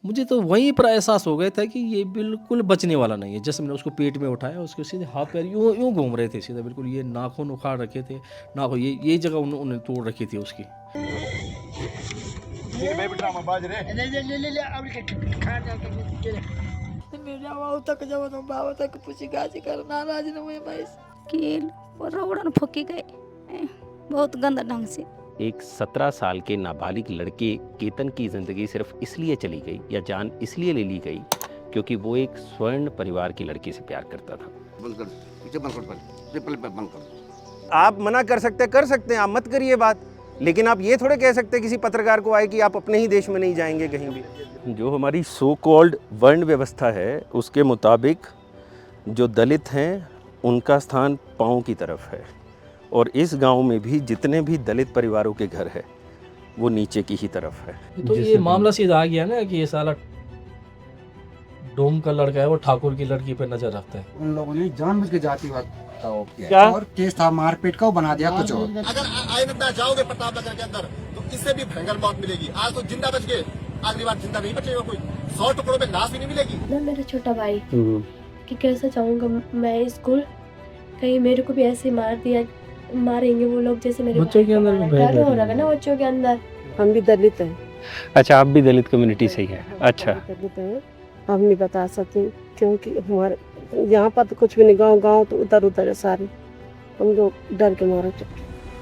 मुझे तो वहीं पर एहसास हो गया था कि ये बिल्कुल बचने वाला नहीं है। जैसे मैंने उसको पेट में उठाया, उसके सीधे हाथ पैर यूँ यूँ घूम रहे थे सीधा बिल्कुल, ये नाखून उखाड़ रखे थे, नाखून ये जगह उन्होंने तोड़ रखी थी उसकी। कील और रोड़न फूकी गए बहुत गंदा ढंग से। एक 17 साल के नाबालिग लड़के केतन की ज़िंदगी सिर्फ इसलिए चली गई या जान इसलिए ले ली गई क्योंकि वो एक स्वर्ण परिवार की लड़की से प्यार करता था। बंद कर, पीछे बंद कर, पहले बंद कर। आप मना कर सकते हैं, आप मत करिए बात, लेकिन आप ये थोड़े कह सकते किसी पत्रकार को आए कि आप अपने ही देश में नहीं जाएंगे कहीं भी। जो हमारी सो कॉल्ड वर्ण व्यवस्था है उसके मुताबिक जो दलित हैं उनका स्थान पाँव की तरफ है, और इस गांव में भी जितने भी दलित परिवारों के घर है वो नीचे की ही तरफ है। तो ये मामला सीधा आ गया ना कि ये साला डोम का लड़का है, वो ठाकुर की लड़की पे नजर रखता है। उन लोगों ने जानबूझ के जातिवाद का वो क्या? किया और केस था मारपीट का, वो बना दिया कुछ और। अगर आइंदा जाओगे प्रतापनगर के अंदर तो इससे भी भयंकर मौत मिलेगी। आज तो जिंदा बच गए, अगली बार जिंदा नहीं बचेगा कोई। 100 टुकड़ों में लाश भी नहीं मिलेगी ना। मेरा छोटा भाई कि कैसे चाहूंगा मैं स्कूल, कहीं मेरे को भी ऐसे मारेंगे वो लोग जैसे मेरे बच्चों के अंदर भी भय डर हो रहा है ना बच्चों के अंदर। हम भी दलित हैं। अच्छा, आप भी दलित कम्युनिटी से ही हैं? अच्छा, दलित हैं, हम नहीं बता सकते क्योंकि हमारे यहाँ पर तो कुछ भी नहीं, गाँव तो उधर है सारे, हम लोग डर के मारे।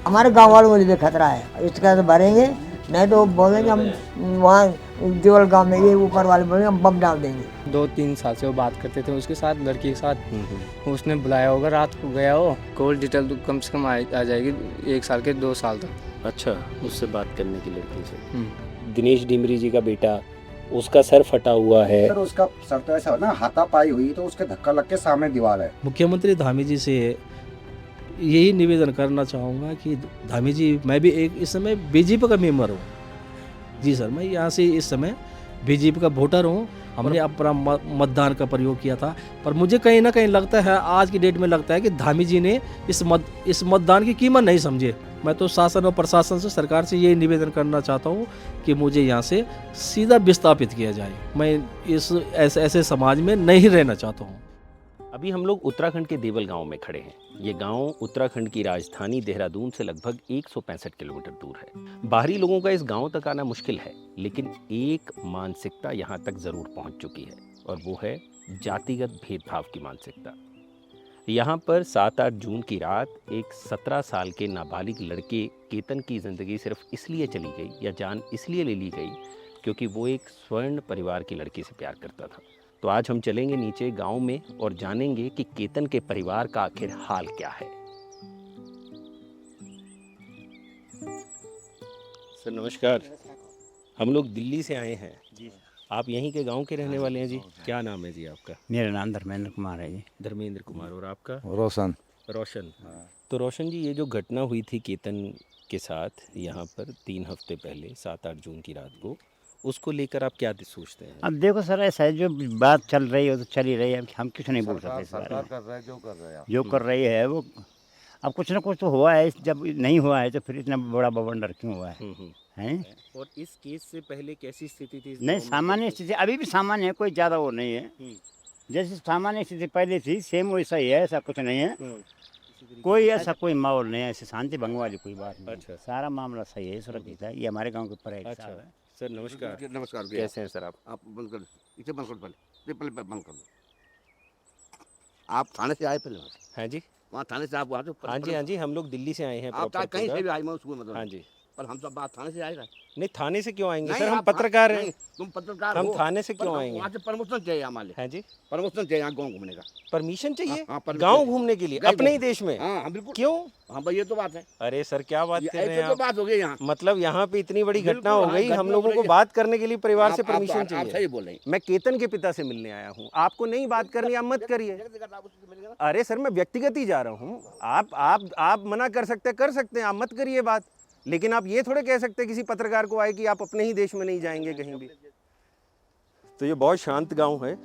हमारे गांव वालों को भी खतरा है, इसका तो भरेंगे, नहीं तो बोलेंगे हम वहाँ देवल गांव में ये ऊपर वाले बोलेंगे हम बम डाल देंगे। 2-3 साल से वो बात करते थे उसके साथ, लड़की के साथ। उसने बुलाया होगा, रात को गया हो। कॉल डिटेल तो कम से कम आ जाएगी 1 साल के 2 साल तक। अच्छा, उससे बात करने की लड़की से। दिनेश डिमरी जी का बेटा, उसका सर फटा हुआ है। सर उसका सर तो ऐसा ना हाथापाई हुई तो उसके धक्का लग के सामने दीवार है। मुख्यमंत्री धामी जी से यही निवेदन करना चाहूँगा कि धामी जी, मैं भी एक इस समय बीजेपी का मेंबर हूँ। जी सर, मैं यहाँ से इस समय बीजेपी का वोटर हूँ। हमने अपना मतदान का प्रयोग किया था, पर मुझे कहीं ना कहीं लगता है, आज की डेट में लगता है कि धामी जी ने इस मतदान की कीमत नहीं समझे। मैं तो शासन और प्रशासन से, सरकार से यही निवेदन करना चाहता हूँ कि मुझे यहाँ से सीधा विस्थापित किया जाए। मैं इस ऐसे समाज में नहीं रहना चाहता हूँ। अभी हम लोग उत्तराखंड के देवल गांव में खड़े हैं। ये गांव उत्तराखंड की राजधानी देहरादून से लगभग 165 किलोमीटर दूर है। बाहरी लोगों का इस गांव तक आना मुश्किल है, लेकिन एक मानसिकता यहाँ तक जरूर पहुँच चुकी है, और वो है जातिगत भेदभाव की मानसिकता। यहाँ पर 7-8 जून की रात एक 17 साल के नाबालिग लड़के केतन की ज़िंदगी सिर्फ इसलिए चली गई या जान इसलिए ले ली गई क्योंकि वो एक स्वर्ण परिवार की लड़की से प्यार करता था। तो आज हम चलेंगे नीचे गांव में और जानेंगे कि केतन के परिवार का आखिर हाल क्या है। सर नमस्कार, हम लोग दिल्ली से आए हैं जी। आप यहीं के गांव के रहने वाले हैं जी? क्या नाम है जी आपका? मेरा नाम धर्मेंद्र कुमार है जी। धर्मेंद्र कुमार। और आपका? रोशन। रोशन। तो रोशन जी, ये जो घटना हुई थी केतन के साथ यहाँ पर 3 हफ्ते पहले 7-8 जून की रात को, उसको लेकर आप क्या सोचते हैं? अब देखो सर, ऐसा है, जो बात चल रही है वो तो चल ही रही है, हम कुछ नहीं बोल सकते। सरकार कर रहा है जो कर रही है वो, अब कुछ ना कुछ तो हुआ है। जब नहीं हुआ है तो फिर इतना बड़ा बवंडर क्यों हुआ है? हैं? और इस केस से पहले कैसी स्थिति थी? नहीं, सामान्य स्थिति अभी भी सामान्य है, कोई ज़्यादा वो नहीं है। जैसे सामान्य स्थिति पहले थी सेम वैसा ही है, ऐसा कुछ नहीं है। कोई ऐसा कोई माहौल नहीं है, ऐसे शांति भंग वाली कोई बात नहीं। अच्छा। सारा मामला सही है, सुरक्षित है। ये हमारे गाँव के ऊपर है। अच्छा सर, नमस्कार। नमस्कार। कैसे हैं सर आप? आप बंद कर, पीछे बंद कर, पहले बंद कर दो। आप थाने से आए पहले? हाँ जी, वहाँ थाने से आप वहाँ से? हाँ जी, हम लोग दिल्ली से आए हैं। आप कहीं से भी आए, मैं उसको मतलब। हाँ जी, पर हम सब बात थाने से आएगा। नहीं थाने से क्यों आएंगे सर, हम पत्रकार हैं। तुम पत्रकार हम हो, थाने से क्यों आएंगे? वहाँ से परमिशन चाहिए हमारे। हाँ जी, परमिशन चाहिए यहाँ गाँव घूमने का। परमिशन चाहिए? हाँ, permission गांव चाहिए। घूमने के लिए गाँव अपने ही घूमने। देश में? हाँ बिल्कुल। क्यों? हाँ भाई, ये तो बात है। अरे सर, क्या बात कर रहे हैं तो आप? बात हो गई यहाँ। मतलब यहाँ पे इतनी बड़ी घटना बिल्कुल, हो हाँ, गई, हम घटना लोगों हो को गई। बात करने के लिए परिवार से आप परमिशन आप चाहिए। सही बोल रहे हैं। मैं केतन के पिता से मिलने आया हूँ, आपको नहीं बात करनी, आप मत करिए। अरे सर, मैं व्यक्तिगत ही जा रहा हूँ। आप मना कर सकते हैं, आप मत करिए बात, लेकिन आप ये थोड़े कह सकते किसी पत्रकार को आए कि आप अपने ही देश में नहीं जाएंगे कहीं भी। तो ये बहुत शांत गांव है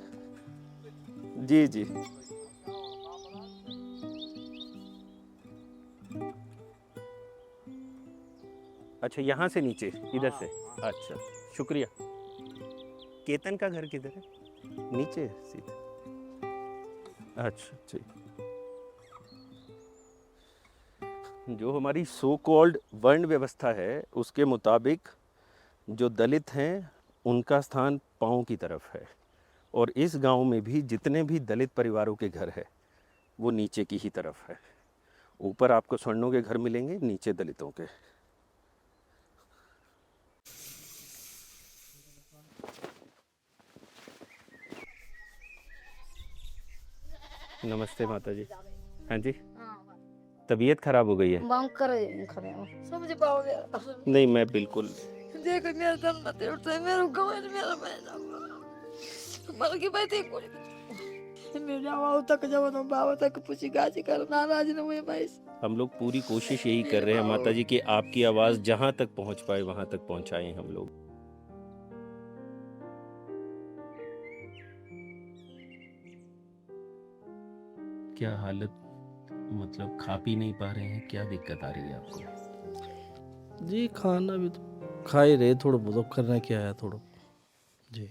जी। जी अच्छा, यहाँ से नीचे इधर से? अच्छा, शुक्रिया। केतन का घर किधर है? नीचे सीधे। अच्छा ठीक। जो हमारी सो कॉल्ड वर्ण व्यवस्था है उसके मुताबिक जो दलित हैं उनका स्थान पाँव की तरफ है, और इस गांव में भी जितने भी दलित परिवारों के घर है वो नीचे की ही तरफ है। ऊपर आपको स्वर्णों के घर मिलेंगे, नीचे दलितों के। नमस्ते माता जी। हाँ जी, तबीयत खराब हो गई है? समझ पाओगे? नहीं, मैं बिल्कुल। देखो मेरा दम मत उठता है, मेरा गवाह मेरा पैसा मर की बैठे कोई मेरे आवाज तक जब तुम बाबा तक पूछी गाजी कर नाराज न हुए भाई। हम लोग पूरी कोशिश यही कर रहे हैं माता जी कि आपकी आवाज़ जहाँ तक पहुँच पाए वहाँ तक पहुँचाएं हम लोग। क्या हालत, मतलब खा पी नहीं पा रहे हैं, क्या दिक्कत आ रही है आपको? जी खाना भी तो खा ही रहे, थोड़ा बहुत करना क्या है थोड़ा। जी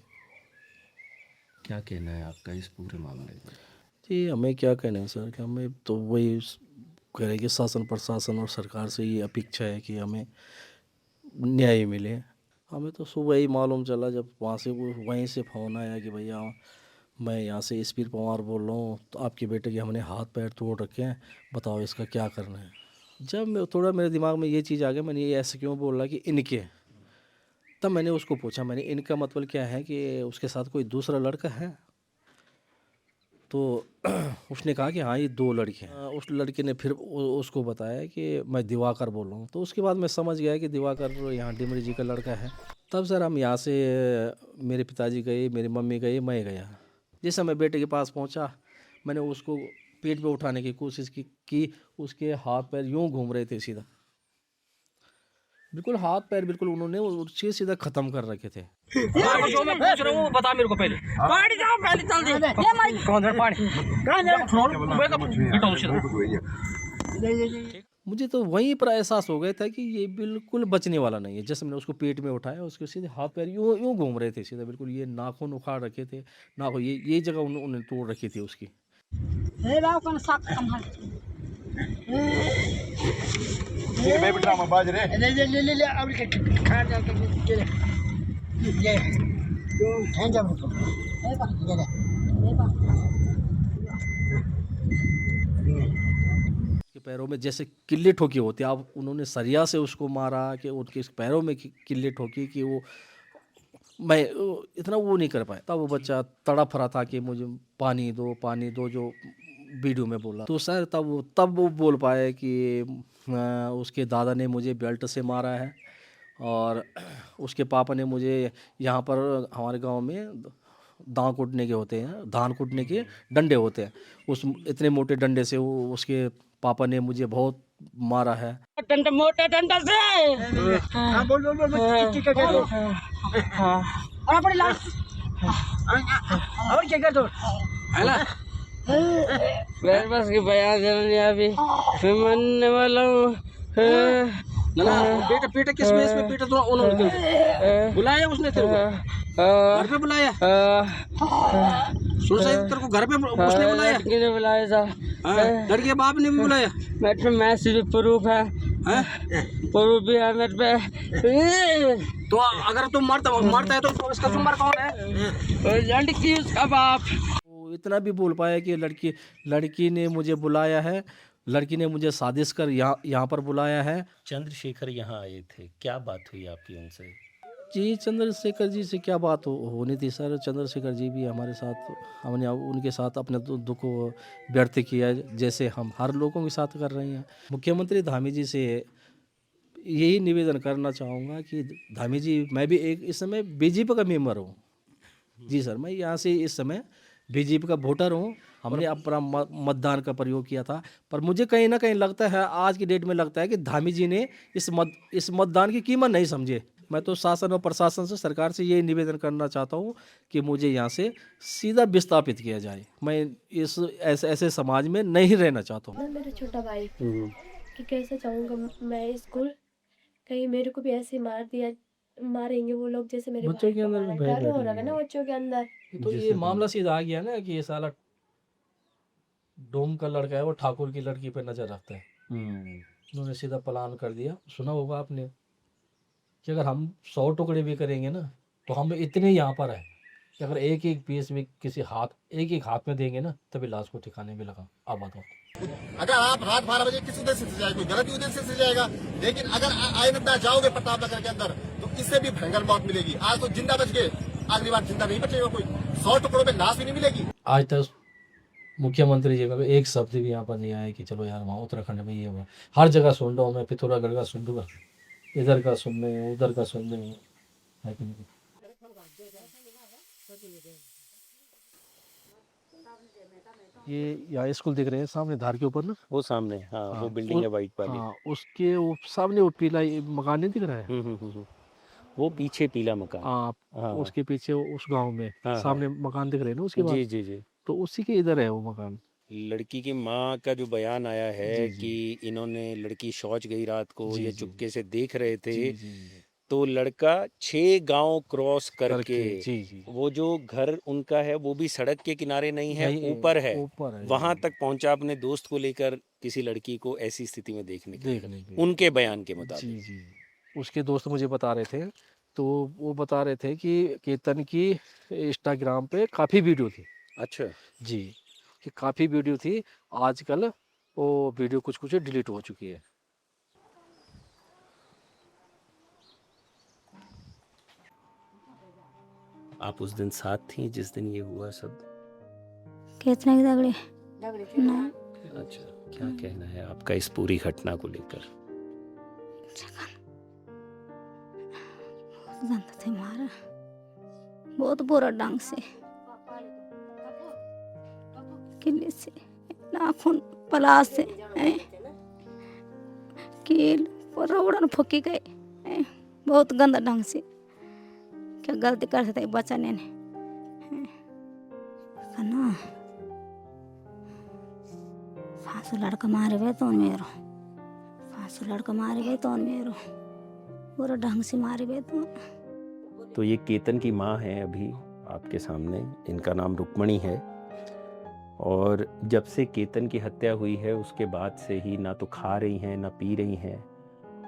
क्या कहना है आपका इस पूरे मामले में? जी हमें क्या कहना है सर, कि हमें तो वही कह रहे कि शासन प्रशासन और सरकार से ये अपेक्षा है कि हमें न्याय मिले। हमें तो सुबह ही मालूम चला जब वहाँ से वहीं से फ़ोन आया कि भैया मैं यहाँ से एसपी पवार बोल रहा हूँ, तो आपके बेटे के हमने हाथ पैर तोड़ रखे हैं, बताओ इसका क्या करना है। जब मैं थोड़ा मेरे दिमाग में ये चीज़ आ गई, मैंने ये ऐसे क्यों बोल रहा कि इनके, तब मैंने उसको पूछा, मैंने इनका मतलब क्या है कि उसके साथ कोई दूसरा लड़का है? तो उसने कहा कि हाँ ये 2 लड़के हैं। उस लड़के ने फिर उसको बताया कि मैं दिवाकर बोल रहा हूँ। तो उसके बाद मैं समझ गया कि दिवाकर यहाँ डिमरी जी का लड़का है। तब सर हम यहाँ से, मेरे पिताजी गए, मेरी मम्मी गई, मैं गया। जिस समय बेटे के पास पहुँचा, मैंने उसको पेट पे उठाने की कोशिश की उसके हाथ पैर यूँ घूम रहे थे सीधा, बिल्कुल हाथ पैर बिल्कुल उन्होंने उससे सीधा खत्म कर रखे थे। जो मैं पूछ रहा हूँ बता मेरे को पहले। पानी जाओ पहले चल दे। कौन है पानी? मुझे तो वहीं पर एहसास हो गया था कि ये बिल्कुल बचने वाला नहीं है। जैसे मैंने उसको पेट में उठाया, उसके सीधे हाथ पैर यूँ यूँ घूम रहे थे सीधा, बिल्कुल ये नाखून उखाड़ रखे थे, नाखून ये जगह उन्होंने तोड़ रखी थी उसकी। के पैरों में जैसे किल्ले ठोकी होती है, अब उन्होंने सरिया से उसको मारा कि उनके पैरों में किल्ले ठोकी कि वो मैं इतना वो नहीं कर पाया। तब वो बच्चा तड़प रहा था कि मुझे पानी दो, जो वीडियो में बोला। तो सर तब वो बोल पाए कि उसके दादा ने मुझे बेल्ट से मारा है और उसके पापा ने मुझे यहाँ पर हमारे गांव में दांव कूटने के होते हैं, धान कूटने के डंडे होते हैं, उस इतने मोटे डंडे से उसके पापा ने मुझे बहुत मारा है। मोटे डंडा से और क्या कर दो मेरे पास की बयान देना अभी मैं मरने वाला हूँ। बेटा बेटा किस में इसमें बेटा तो उन्होंने बुलाया, उसने तेरे को घर पे बुलाया? सुन सही, तेरे को घर पे उसने बुलाया? किसने बुलाया था? लड़के के बाप ने भी बुलाया? मेरे पे मैसेज प्रूफ है, प्रूफ भी है मेरे पे। तो अगर तुम मरता है तो इसका जुम्मर कौन है? लड़की उसका बाप। इतना भी बोल पाया कि लड़की ने मुझे बुलाया है, लड़की ने मुझे साजिश कर यहाँ पर बुलाया है। चंद्रशेखर यहाँ आए थे, क्या बात हुई आपकी उनसे? जी चंद्रशेखर जी से क्या बात होनी थी सर। चंद्रशेखर जी भी हमारे साथ, हमने उनके साथ अपने दुख को व्यक्त किया जैसे हम हर लोगों के साथ कर रहे हैं। मुख्यमंत्री धामी जी से यही निवेदन करना चाहूँगा कि धामी जी, मैं भी इस समय बीजेपी का मेंबर हूँ। जी सर, मैं यहाँ से इस समय बीजेपी का वोटर हूँ। हमने अपना मतदान का प्रयोग किया था, पर मुझे कहीं ना कहीं लगता है, आज की डेट में लगता है कि धामी जी ने इस मतदान की कीमत नहीं समझे। मैं तो शासन और प्रशासन से, सरकार से यही निवेदन करना चाहता हूँ कि मुझे यहाँ से सीधा विस्थापित किया जाए। मैं इस ऐसे समाज में नहीं रहना चाहता हूँ। मेरा छोटा भाई कि कैसे चाहूँगा मैं स्कूल, कहीं मेरे को भी ऐसे मार दिया मारेंगे वो लोग, जैसे मेरे बच्चों भाई के को अंदर मारा। भय डर हो बैठा रहा है ना है। बच्चों के अंदर। तो जिससे ये तो- मामला सीधा आ गया ना कि ये साला डोम का लड़का है, वो ठाकुर की लड़की पे नजर रखता है। उन्होंने सीधा प्लान कर दिया। सुना होगा आपने कि अगर हम 100 टुकड़े भी करेंगे ना, तो हम इतने यहाँ पर है कि अगर एक एक पीस में किसी एक एक हाथ में देंगे ना, तभी लाश को ठिकाने में लगा आबाद हो। अगर आप हाथ 12 बजे किस उद्देश्य से जाएगा, कोई गलत उद्देश्य से जाएगा, लेकिन अगर आइंदा जाओगे प्रताप नगर के अंदर तो इससे भी भयंकर मौत मिलेगी। आज तो जिंदा बच गए, अगली बार जिंदा नहीं बचेगा कोई। 100 टुकड़ों में लाश भी नहीं मिलेगी। आज तक मुख्यमंत्री जी का भी एक शब्द भी यहाँ पर नहीं आया कि चलो यार वहाँ उत्तराखंड में ये हुआ। हर जगह सुन रहा हूँ मैं, पिथौरागढ़ का सुन लूँगा, इधर का सुन रहे हैं, उधर का सुन रहे हैं, है कि नहीं? ये यहाँ स्कूल दिख रहे हैं सामने धार के ऊपर ना। वो सामने, हाँ, वो हाँ, बिल्डिंग है वाइट वाली। हाँ, उसके वो सामने वो पीला ये मकान नहीं दिख रहा है। वो पीछे पीला मकान। हाँ, हाँ, उसके पीछे उस गांव में हाँ, सामने मकान दिख रहे हैं ना उसके बाद। जी जी जी। तो उसी के इधर है वो मकान। लड़की की माँ का जो बयान आया है जी, जी। कि इन्होंने लड़की शौच गई रात को, जी, ये जी, चुपके से देख रहे थे, जी जी जी तो लड़का 6 गांव क्रॉस करके जी जी वो जो घर उनका है वो भी सड़क के किनारे नहीं है, नहीं, ऊपर है, ऊपर है, वहां जी। तक पहुंचा अपने दोस्त को लेकर किसी लड़की को ऐसी स्थिति में देखने के लिए, देखने के लिए। उनके बयान के जी मुताबिक। जी उसके दोस्त मुझे बता रहे थे, तो वो बता रहे थे कि केतन की इंस्टाग्राम पे काफ़ी वीडियो थी। अच्छा, जी, कि काफ़ी वीडियो थी। आजकल वो वीडियो कुछ कुछ डिलीट हो चुकी है। आप उस दिन साथ थी जिस दिन ये हुआ सब? कितने की दगड़ी ना अच्छा, क्या कहना है आपका इस पूरी घटना को लेकर? गंदा थे मारा बहुत बुरा ढंग से, किले से नाखून पलास से कील और रोड़न फूकी गए बहुत गंदा ढंग से। क्या गलती कर सकते बचाने ने ना फांसू लड़का मारे गए तो मेरो, फांसू लड़का मारे गए तो मेरो पूरा ढंग से मारे गए तो ये केतन की माँ है अभी आपके सामने, इनका नाम रुक्मणी है, और जब से केतन की हत्या हुई है उसके बाद से ही ना तो खा रही हैं ना पी रही हैं,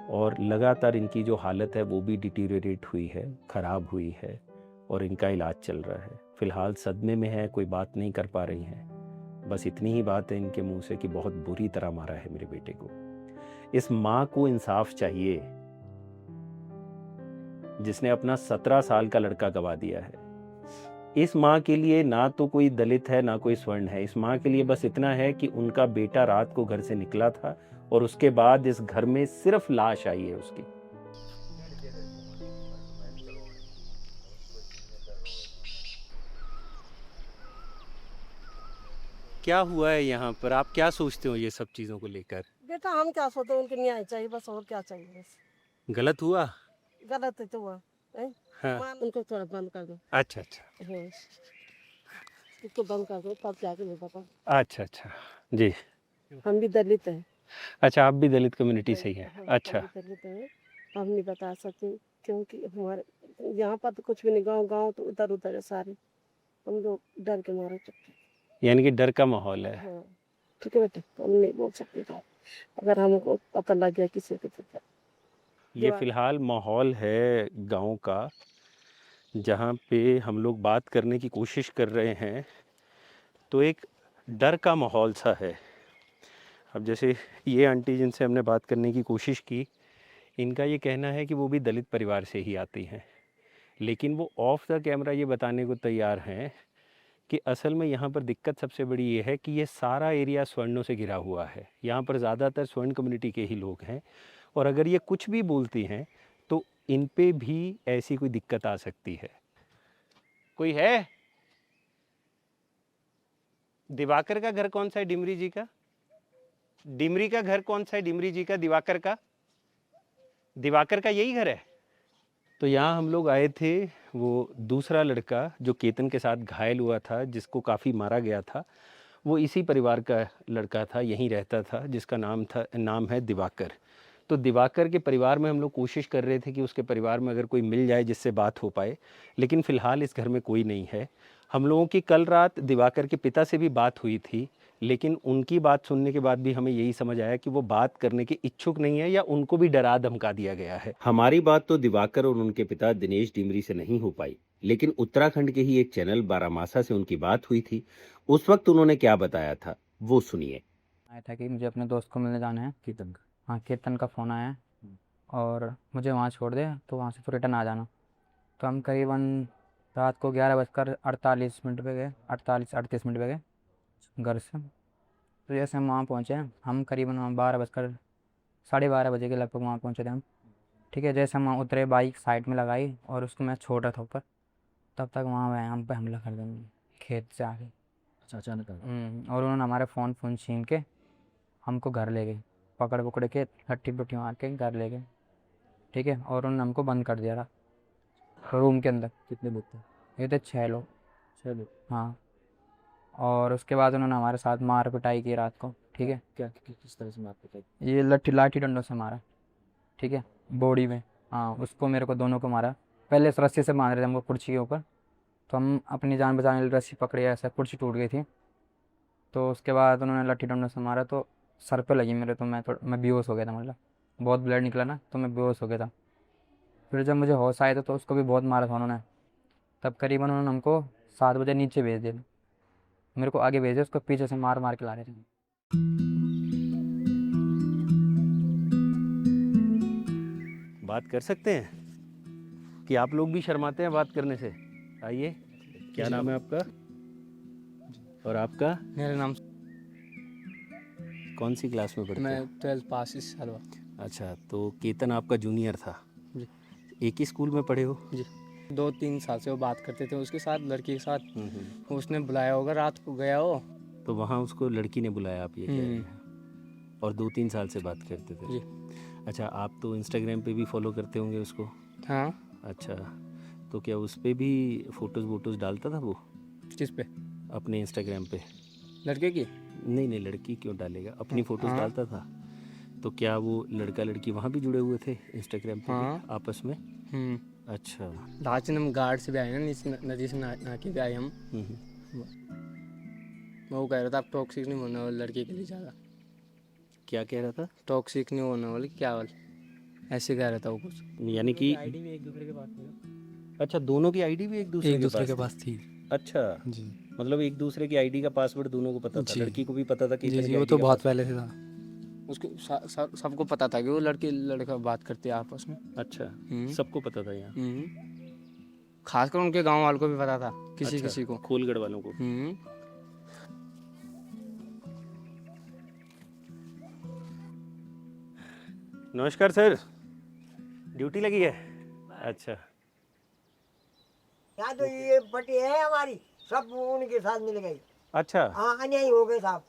और लगातार इनकी जो हालत है वो भी डिटीरियरेट हुई है, ख़राब हुई है, और इनका इलाज चल रहा है। फ़िलहाल सदमे में है, कोई बात नहीं कर पा रही हैं। बस इतनी ही बात है इनके मुंह से कि बहुत बुरी तरह मारा है मेरे बेटे को। इस माँ को इंसाफ चाहिए जिसने अपना 17 साल का लड़का गवा दिया है। इस माँ के लिए ना तो कोई दलित है ना कोई स्वर्ण है। इस माँ के लिए बस इतना है कि उनका बेटा रात को घर से निकला था और उसके बाद इस घर में सिर्फ लाश आई है उसकी। क्या हुआ है यहाँ पर? आप क्या सोचते हो ये सब चीज़ों को लेकर? बेटा हम क्या सोचते हैं, उनके न्याय चाहिए बस, और क्या चाहिए बस। गलत हुआ? गलत है तो हुआ है। हाँ। उनको थोड़ा बंद कर दो। अच्छा अच्छा। हाँ, इसको बंद कर दो तब जाके मैं बता। अच्छा अच्छा जी। हम भी दलित हैं। अच्छा, आप भी दलित कम्युनिटी से ही हैं? हाँ, अच्छा। हम भी दलित हैं। हम नहीं बता सकते क्योंकि हमारे यहाँ पर तो कुछ भी नहीं, गांव गांव तो उधर उधर है सारे। हम लोग डर के मारे चुप। यानी कि डर का माहौल है। हाँ ठीक है बेटे, हम नहीं बोल सकते तो अगर हमको पता लग गया किसी को तो। ये फिलहाल माहौल है गांव का जहाँ पे हम लोग बात करने की कोशिश कर रहे हैं, तो एक डर का माहौल सा है। अब जैसे ये आंटी जिनसे हमने बात करने की कोशिश की, इनका ये कहना है कि वो भी दलित परिवार से ही आती हैं, लेकिन वो ऑफ द कैमरा ये बताने को तैयार हैं कि असल में यहाँ पर दिक्कत सबसे बड़ी ये है कि ये सारा एरिया स्वर्णों से घिरा हुआ है। यहाँ पर ज़्यादातर स्वर्ण कम्युनिटी के ही लोग हैं, और अगर ये कुछ भी बोलती हैं तो इन पे भी ऐसी कोई दिक्कत आ सकती है। कोई है? दिवाकर का घर कौन सा है? डिमरी जी का? डिमरी का घर कौन सा है? डिमरी जी का? दिवाकर का? दिवाकर का यही घर है? तो यहाँ हम लोग आए थे, वो दूसरा लड़का जो केतन के साथ घायल हुआ था, जिसको काफ़ी मारा गया था, वो इसी परिवार का लड़का था, यहीं रहता था, जिसका नाम है दिवाकर। तो दिवाकर के परिवार में हम लोग कोशिश कर रहे थे कि उसके परिवार में अगर कोई मिल जाए जिससे बात हो पाए, लेकिन फ़िलहाल इस घर में कोई नहीं है। हम लोगों की कल रात दिवाकर के पिता से भी बात हुई थी, लेकिन उनकी बात सुनने के बाद भी हमें यही समझ आया कि वो बात करने के इच्छुक नहीं है या उनको भी डरा धमका दिया गया है। हमारी बात तो दिवाकर और उनके पिता दिनेश डिमरी से नहीं हो पाई, लेकिन उत्तराखंड के ही एक चैनल बारामासा से उनकी बात हुई थी। उस वक्त उन्होंने क्या बताया था वो सुनिए। आया था कि मुझे अपने दोस्त को मिलने जाना है, कीर्तन का। हाँ, कीर्तन का फ़ोन आया और मुझे वहाँ छोड़ दे, तो वहाँ से फिर रिटर्न आ जाना। तो हम करीबन रात को 11:48 पे गए, 38 मिनट पे गए घर से। तो जैसे हम वहाँ पहुँचे, हम करीबन वहाँ 12:30 बजे के लगभग वहाँ पहुँचे थे हम। ठीक है, जैसे हम वहाँ उतरे, बाइक साइड में लगाई और उसको मैं छोड़ रहा था ऊपर, तब तक वहाँ हम पे हमला कर देंगे खेत से आके। अच्छा, अचानक और उन्होंने हमारे फ़ोन छीन के हमको घर ले गए, पकड़ के हट्टी मार के घर ले गए। ठीक है, और उन्होंने हमको बंद कर दिया था रूम के अंदर। कितने लोग थे? ये थे 6 लोग। 6 लोग। हाँ, और उसके बाद उन्होंने हमारे साथ मार पिटाई की रात को। ठीक है, किस तरह से मार पिटाई? ये लाठी डंडों से मारा। ठीक है, बॉडी में। हाँ, उसको मेरे को दोनों को मारा। पहले इस रस्सी से बांध रहे थे हमको कुर्सी के ऊपर, तो हम अपनी जान बचाने के लिए रस्सी पकड़े, ऐसा कुर्सी टूट गई थी। तो उसके बाद उन्होंने लाठी डंडों से मारा, तो सर पे लगी मेरे, तो मैं बेहोश हो गया था। मतलब बहुत ब्लड निकला ना, तो मैं बेहोश हो गया था। फिर जब मुझे होश आया था तो उसको भी बहुत मारा था उन्होंने। तब करीबन उन्होंने हमको 7 बजे नीचे भेज दिया, मेरे को आगे भेजे, उसको पीछे से मार के ला रहे थे। बात कर सकते हैं कि आप लोग भी शर्माते हैं बात करने से? आइए, क्या नाम है आपका और आपका? मेरा नाम, कौन सी क्लास में पढ़ते हैं? मैं 12th पास इस साल हुआ। अच्छा, तो केतन आपका जूनियर था जी। एक ही स्कूल में पढ़े हो? जी, 2-3 साल से वो बात करते थे उसके साथ, लड़की के साथ। उसने बुलाया होगा, रात को गया हो, तो वहाँ उसको लड़की ने बुलाया, आप ये कह रहे हैं, और 2-3 साल से बात करते थे? जी। अच्छा, आप तो इंस्टाग्राम पे भी फॉलो करते होंगे उसको? हाँ। अच्छा, तो क्या उस पे भी फ़ोटोज़ डालता था वो? किस पे? अपने इंस्टाग्राम पे? लड़के की? नहीं, लड़की क्यों डालेगा, अपनी फ़ोटोज़ हाँ। डालता था। तो क्या वो लड़का लड़की वहाँ भी जुड़े हुए थे इंस्टाग्राम पे हाँ। भी, आपस में? अच्छा। लास्ट दिन हम गार्ड से भी आए ना, नदी से ना के भी आए हम। वो कह रहा था आप टॉक्सिक नहीं होने वाले लड़के के लिए ज़्यादा। क्या कह रहा था? टॉक्सिक नहीं होने वाले, क्या वाले ऐसे कह रहा था वो कुछ। यानी कि आईडी भी एक दूसरे के पास थी। अच्छा, दोनों की आईडी भी एक दूसरे के पास थी। अच्छा जी, मतलब एक दूसरे की आईडी का पासवर्ड दोनों को पता था? जी। लड़की को भी पता था कि जी, वो तो बहुत पहले से था। उसको सबको पता था कि वो लड़का बात करते हैं आपस में। अच्छा, सबको पता था यहाँ? खासकर उनके गांव वालों को भी पता था, अच्छा, किसी को। खोलगढ़ वालों को? नमस्कार सर, ड्यूटी लगी है? अच्छा। यहाँ तो ये पट्टी है हमारी, सब उनके साथ मिल गई। अच्छा। हाँ, अन्याय हो गए साहब।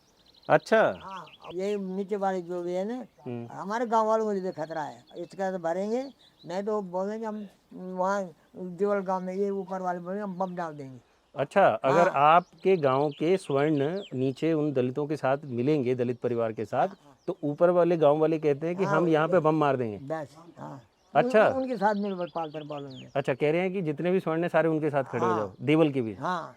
अच्छा। हाँ, ये नीचे वाली जो भी है ना, हमारे गांव वालों को भी खतरा है, इसका तो भरेंगे, नहीं तो बोलेंगे हम वहाँ देवल गांव में, ये ऊपर वाले बोलेंगे हम बम डाल देंगे। अच्छा, अगर आपके गांव के स्वर्ण नीचे उन दलितों के साथ मिलेंगे, दलित परिवार के साथ, तो ऊपर वाले गांव वाले कहते हैं कि हम यहाँ पे बम मार देंगे? बस, हाँ। अच्छा, उनके साथ मिलकर पालकर बोलेंगे। अच्छा, कह रहे हैं कि जितने भी स्वर्ण है सारे उनके साथ खड़े हो जाओ, देवल के भी? हाँ।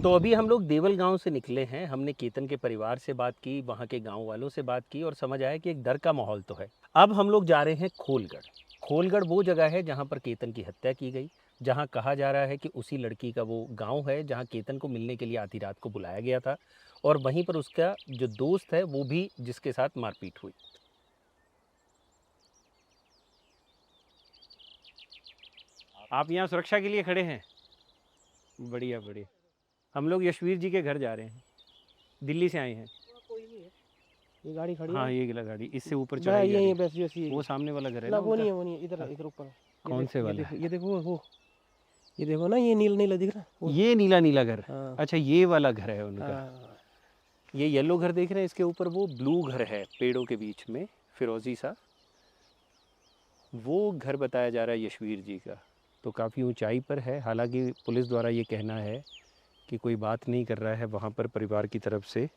तो अभी हम लोग देवल गांव से निकले हैं, हमने केतन के परिवार से बात की, वहाँ के गांव वालों से बात की और समझ आया कि एक डर का माहौल तो है। अब हम लोग जा रहे हैं खोलगढ़। खोलगढ़ वो जगह है जहाँ पर केतन की हत्या की गई, जहाँ कहा जा रहा है कि उसी लड़की का वो गांव है जहाँ केतन को मिलने के लिए आधी रात को बुलाया गया था, और वहीं पर उसका जो दोस्त है वो भी, जिसके साथ मारपीट हुई। आप यहाँ सुरक्षा के लिए खड़े हैं? बढ़िया बढ़िया। हम लोग यशवीर जी के घर जा रहे हैं, दिल्ली से आए हैं। कोई नहीं है, ये गाड़ी खड़ी है। हाँ, ये गाड़ी इससे ऊपर चढ़ाई यही बस जैसी वो सामने वाला घर है ना, ना? वो नहीं है, इधर ऊपर। कौन से वाला? ये देखो वो, ये देखो ना, ये नीला दिख रहा है, ये नीला घर। हाँ। अच्छा, ये वाला घर है उनका। हाँ। ये येलो घर देख रहे हैं, इसके ऊपर वो ब्लू घर है पेड़ों के बीच में, फिरोजी सा, वो घर बताया जा रहा है यशवीर जी का। तो काफ़ी ऊंचाई पर है, हालांकि पुलिस द्वारा ये कहना है कि कोई बात नहीं कर रहा है वहाँ पर परिवार की तरफ से,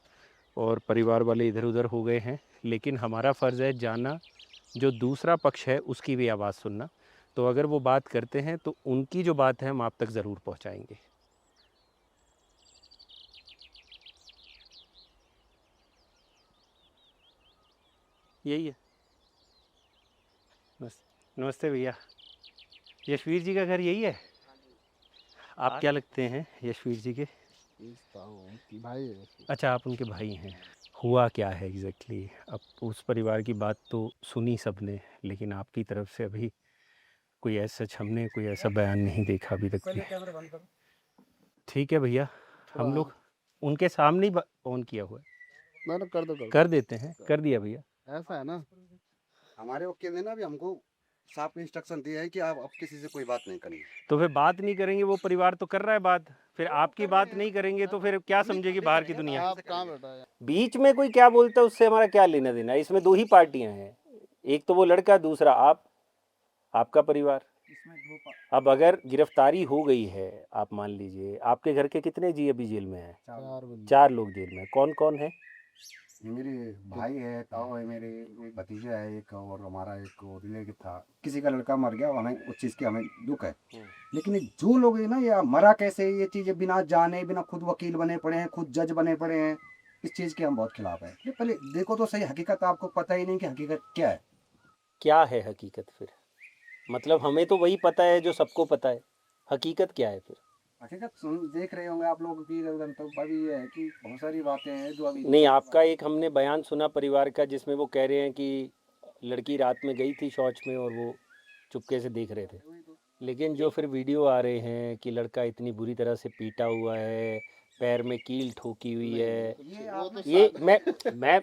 और परिवार वाले इधर उधर हो गए हैं, लेकिन हमारा फ़र्ज़ है जानना, जो दूसरा पक्ष है उसकी भी आवाज़ सुनना। तो अगर वो बात करते हैं तो उनकी जो बात है हम आप तक ज़रूर पहुंचाएंगे। यही है। नमस्ते भैया। यशवीर जी का घर यही है? आप क्या लगते हैं यशवीर जी के? भाई अच्छा, आप उनके भाई हैं। हुआ क्या है एग्जैक्टली? अब उस परिवार की बात तो सुनी सबने, लेकिन आपकी तरफ से अभी कोई ऐसा हमने कोई ऐसा बयान नहीं देखा अभी तक भी। ठीक है भैया, हम लोग उनके सामने ही ऑन किया हुआ है। मैंने कर दो कर देते हैं, कर दिया भैया। ऐसा है ना, हमारे वकील ने ना अभी हमको साफ इंस्ट्रक्शन दिया है कि आप अब किसी से कोई बात नहीं करनी। तो फिर बात नहीं करेंगे, वो परिवार तो कर रहा है बात, फिर आपकी बात नहीं करेंगे तो फिर क्या समझेगी बाहर की दुनिया? आप कहाँ बैठा है? बीच में कोई क्या बोलता है उससे हमारा क्या लेना देना है? इसमें दो ही पार्टियां हैं, एक तो वो लड़का, दूसरा आप, आपका परिवार। अब अगर गिरफ्तारी हो गई है, आप मान लीजिए, आपके घर के कितने जी अभी जेल में हैं? 4 लोग जेल में। कौन कौन है? मेरे भाई है, ताऊ है, मेरे एक भतीजा है एक, और हमारा एक रिलेटिव था, किसी का लड़का मर गया, हमें उस चीज़ की हमें दुख है। लेकिन ये जो लोग है ना, ये मरा कैसे, ये चीज़ें बिना जाने, बिना खुद वकील बने पड़े हैं, खुद जज बने पड़े हैं, इस चीज़ के हम बहुत खिलाफ हैं। ये पहले देखो तो सही, हकीकत आपको पता ही नहीं कि हकीकत क्या है। क्या है हकीकत फिर? मतलब हमें तो वही पता है जो सबको पता है, हकीकत क्या है फिर? हकीकत देख रहे होंगे आप लोग की इधर, तो अभी ये है कि बहुत सारी बातें हैं जो अभी नहीं, आपका एक हमने बयान सुना परिवार का, जिसमें वो कह रहे हैं कि लड़की रात में गई थी शौच में और वो चुपके से देख रहे थे, लेकिन जो फिर वीडियो आ रहे हैं कि लड़का इतनी बुरी तरह से पीटा हुआ है, पैर में कील ठोकी हुई है, ये मैं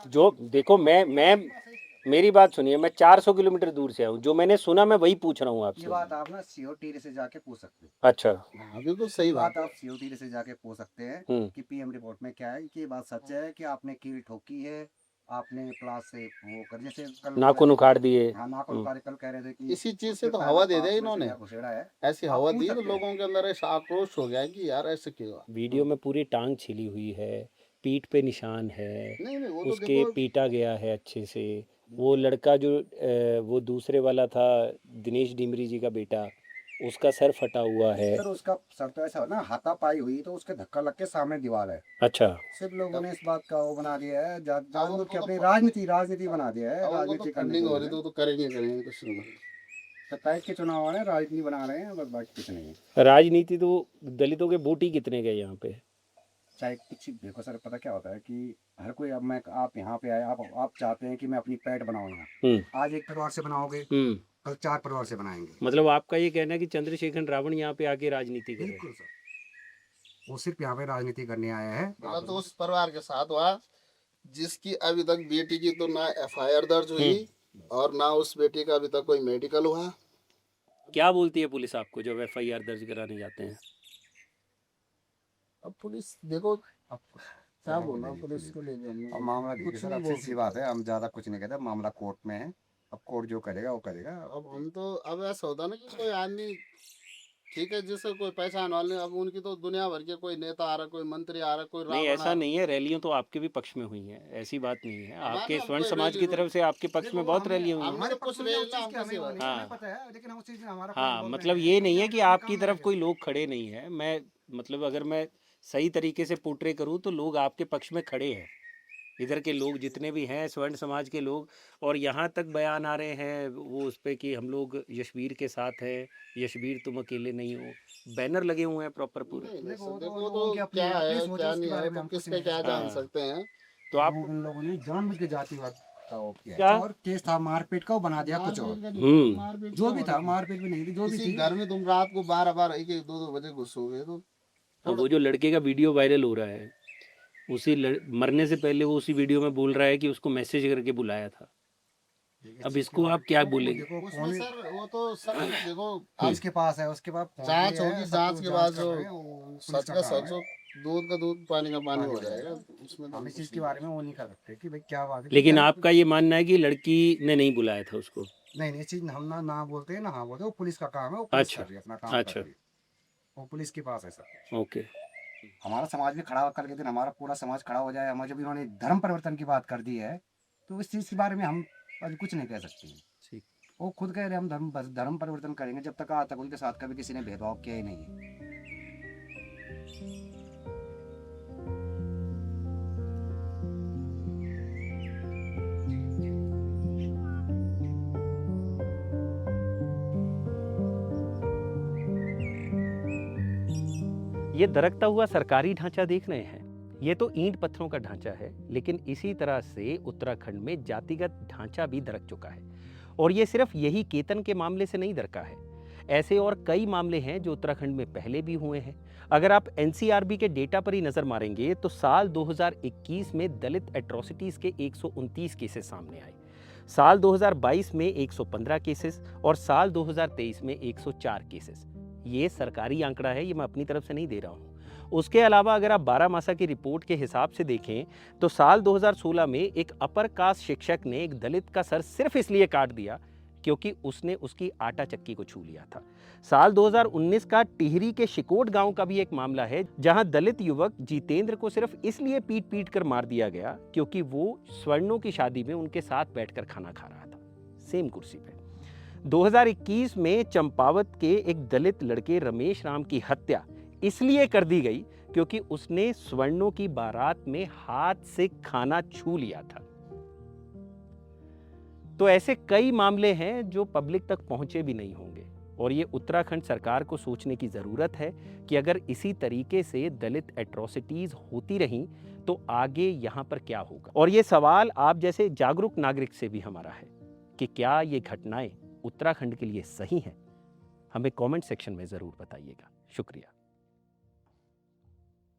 जो देखो, मैं मेरी बात सुनिए, मैं 400 किलोमीटर दूर से आऊँ, जो मैंने सुना मैं वही पूछ रहा हूँ ये आपसे। बात आप ना सीओटी से जाके पूछ सकते हैं। अच्छा, हाँ बिल्कुल सही बात। आप सीओटी से जाके पूछ सकते हैं कि पीएम रिपोर्ट में क्या है, कि ये बात सच है कि आपने कील ठोकी है, आपने प्लास से वो कर, जैसे कल नाखून उखाड़ दिए। हाँ, नाखून उखाड़, कल कह रहे थे कि इसी चीज से तो हवा दे दिया इन्होंने, घुसेड़ा है। ऐसी हवा दी तो लोगों के अंदर ऐसा आक्रोश हो गया है कि यार ऐसे क्यों हुआ? वीडियो में पूरी टांग छिली हुई है, पीठ पे निशान है, नहीं नहीं, वो तो उसके देखो, पीटा गया है अच्छे से। वो लड़का जो वो दूसरे वाला था, दिनेश डिमरी जी का बेटा, उसका सर फटा हुआ है। सर उसका सर तो ऐसा ना, हाथापाई हुई तो उसके धक्का लग के सामने दीवार है। अच्छा, सिर्फ लोगों ने इस बात का वो बना दिया है, जानबूझ के अपनी राजनीति बना दिया है। राजनीति करने फंडिंग हो रही तो करेंगे कुछ नहीं। 27 के चुनाव है, राजनीति बना रहे हैं, बस बाकी कुछ नहीं है। राजनीति तो दलितों के वोट ही कितने गए यहाँ पे? चाहे कुछ देखो सर, पता क्या होता है कि हर कोई, अब मैं आप यहाँ पे आए, आप चाहते हैं कि मैं अपनी पैठ बनाऊँ यहाँ, आज एक परिवार से बनाओगे, कल 4 परिवार से बनाएंगे। मतलब आपका ये कहना है कि चंद्रशेखर रावण यहाँ पे आके राजनीति करे? बिल्कुल सर, वो सिर्फ यहाँ पे राजनीति करने आया है। तो उस परिवार के साथ हुआ जिसकी अभी तक बेटी की तो ना एफआईआर दर्ज हुई और ना उस बेटी का अभी तक कोई मेडिकल हुआ। क्या बोलती है पुलिस आपको जब एफआईआर दर्ज कराने जाते हैं? अब पुलिस देखो, अब क्या बोलना, पुलिस को ले जाएंगे। अब मामला कुछ सर, अच्छी सी बात है, हम ज्यादा कुछ नहीं कहते, मामला कोर्ट में है, अब कोर्ट जो करेगा वो करेगा। अब हम तो, अब ऐसा होता ना कि कोई आदमी ठीक है जिससे कोई पहचान वाले, अब उनकी तो दुनिया भर के कोई नेता आ रहा, कोई मंत्री आ रहा, कोई नहीं, ऐसा नहीं है, रैलियां तो आपके भी पक्ष में हुई हैं, ऐसी बात नहीं है। आपके स्वर्ण समाज की तरफ से आपके पक्ष में बहुत रैलियां हुई हैं। हाँ, मतलब ये नहीं है कि आपकी तरफ कोई लोग खड़े नहीं है। मैं मतलब अगर मैं सही तरीके से पोर्ट्रे करूँ तो लोग आपके पक्ष में खड़े हैं, इधर के लोग जितने भी हैं स्वर्ण समाज के लोग, और यहाँ तक बयान आ रहे हैं वो उस पर कि हम लोग यशवीर के साथ हैं, यशवीर तुम अकेले नहीं हो, बैनर लगे हुए हैं प्रॉपर पूरे। देखो तो क्या है क्या नहीं है, तो किसके क्या जान सकते हैं। तो आप उन लोगों ने जानबूझ के जातिवाद का वो किया, और केस था मारपीट का, वो बना दिया कुछ और। जो भी था, मारपीट भी नहीं थी, जो भी थी। घर में तुम रात को 12-12 1-2 बजे घुसोगे तो। वो जो लड़के का वीडियो वायरल हो रहा है, उसी मरने से पहले वो उसी वीडियो में बोल रहा है कि उसको मैसेज करके बुलाया था। अब इसको आप क्या बोलेंगे? उसमें सर वो तो सर देखो, इसके पास है, उसके पास जांच होगी, जांच के बाद जो सच का सच हो, दूध का दूध, पानी का पानी हो जाएगा। उसमें हम इस चीज के बारे में वो नहीं कर सकते कि भाई क्या बात है। लेकिन आपका ये मानना है कि लड़की ने नहीं बुलाया था उसको? नहीं, ये चीज हम ना बोलते हैं ना हाँ बोलते हैं, वो पुलिस का काम है, वो पुलिस कर रही है अपना काम। अच्छा, वो पुलिस के पास है सर। ओके। हमारा समाज भी खड़ा, कल के दिन हमारा पूरा समाज खड़ा हो जाए। हमारे जब इन्होंने धर्म परिवर्तन की बात कर दी है तो इस चीज़ के बारे में हम अभी कुछ नहीं कह सकते हैं। ठीक। वो खुद कह रहे हम धर्म परिवर्तन करेंगे, जब तक आज तक उनके साथ कभी किसी ने भेदभाव किया ही नहीं है। ये दरकता हुआ सरकारी ढांचा देख रहे हैं, ये तो ईंट पत्थरों का ढांचा है, लेकिन इसी तरह से उत्तराखंड में जातिगत ढांचा भी दरक चुका है। और ये सिर्फ यही केतन के मामले से नहीं दरका है, ऐसे और कई मामले हैं जो उत्तराखंड में पहले भी हुए हैं। अगर आप एनसीआरबी के डेटा पर ही नजर मारेंगे तो साल 2021 में दलित एट्रोसिटीज के 129 केसेस सामने आए, साल 2022 में 115 केसेस और साल 2023 में 104 केसेस। ये सरकारी आंकड़ा है, ये मैं अपनी तरफ से नहीं दे रहा हूँ। उसके अलावा अगर आप 12 मासा की रिपोर्ट के हिसाब से देखें तो साल 2016 में एक अपर कास्ट शिक्षक ने एक दलित का सर सिर्फ इसलिए काट दिया क्योंकि उसने उसकी आटा चक्की को छू लिया था। साल 2019 का टिहरी के शिकोट गांव का भी एक मामला है जहां दलित युवक जितेंद्र को सिर्फ इसलिए पीट पीट कर मार दिया गया क्योंकि वो स्वर्णों की शादी में उनके साथ बैठकर खाना खा रहा था, सेम कुर्सी पे। 2021 में चंपावत के एक दलित लड़के रमेश राम की हत्या इसलिए कर दी गई क्योंकि उसने स्वर्णों की बारात में हाथ से खाना छू लिया था। तो ऐसे कई मामले हैं जो पब्लिक तक पहुंचे भी नहीं होंगे और ये उत्तराखंड सरकार को सोचने की जरूरत है कि अगर इसी तरीके से दलित एट्रोसिटीज होती रहीं तो आगे यहां पर क्या होगा। और ये सवाल आप जैसे जागरूक नागरिक से भी हमारा है कि क्या ये घटनाएं उत्तराखंड के लिए सही हैं? हमें कमेंट सेक्शन में जरूर बताइएगा। शुक्रिया।